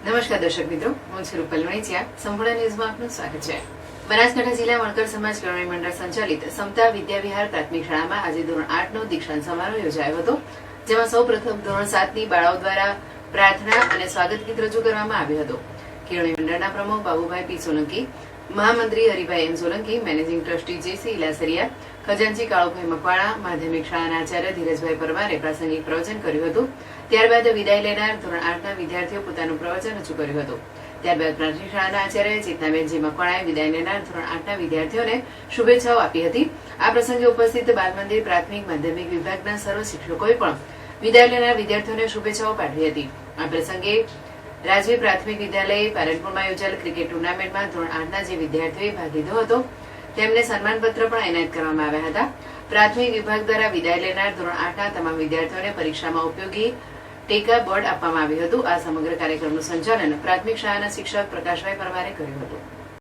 નમસ્કાર દર્શક મિત્રો, હું છું રૂપલ વણિચિયા. સંપૂર્ણ ન્યૂઝમાં આપનું સ્વાગત છે. બનાસકાંઠા જિલ્લા વણકર સમાજ કેળવણી મંડળ સંચાલિત સમતા વિદ્યાવિહાર પ્રાથમિક શાળામાં આજે ધોરણ 8 નો દીક્ષાંત સમારોહ યોજાયો હતો, જેમાં સૌપ્રથમ ધોરણ 7 ની બાળાઓ દ્વારા પ્રાર્થના અને સ્વાગત ગીત રજૂ કરવામાં આવ્યું હતું. કેળવણી મંડળના પ્રમુખ બાબુભાઈ પી સોલંકી, મહામંત્રી હરિભાઈ એમ સોલંકી, મેનેજિંગ ટ્રસ્ટી જેસી ઇલાસરિયા, ખજાનચી કાળુભાઈ મકવાણા, માધ્યમિક શાળાના આચાર્ય ધીરજભાઈ પરમારે પ્રાસંગિક પ્રવચન કર્યું હતું. ત્યારબાદ વિદાય લેનાર ધોરણ 8ના વિદ્યાર્થીઓ પોતાનું પ્રવચન રજૂ કર્યું હતું. ત્યારબાદ પ્રાથમિક શાળાના આચાર્ય ચેતનાબેન જી મકવાણાએ વિદાય લેનાર ધોરણ 8ના વિદ્યાર્થીઓને શુભેચ્છાઓ આપી હતી. આ પ્રસંગે ઉપસ્થિત બાલ મંદિર પ્રાથમિક માધ્યમિક વિભાગના સર્વ શિક્ષકોએ પણ વિદાય લેનાર વિદ્યાર્થીઓને શુભેચ્છાઓ પાઠવી હતી. આ પ્રસંગે રાજવી પ્રાથમિક વિદ્યાલય પાલનપુરમાં યોજાયેલ ક્રિકેટ ટુર્નામેન્ટમાં ધોરણ 8ના જે વિદ્યાર્થીઓએ ભાગ લીધો હતો તેમને સન્માનપત્ર પણ એનાયત કરવામાં આવ્યા હતા. પ્રાથમિક વિભાગ દ્વારા વિદાય લેનાર ધોરણ 8ના તમામ વિદ્યાર્થીઓને પરીક્ષામાં ઉપયોગી ટેકા બોર્ડ આપવામાં આવ્યું હતું. આ સમગ્ર કાર્યક્રમનું સંચાલન પ્રાથમિક શાળાના શિક્ષક પ્રકાશભાઈ પરમારે કર્યું હતું.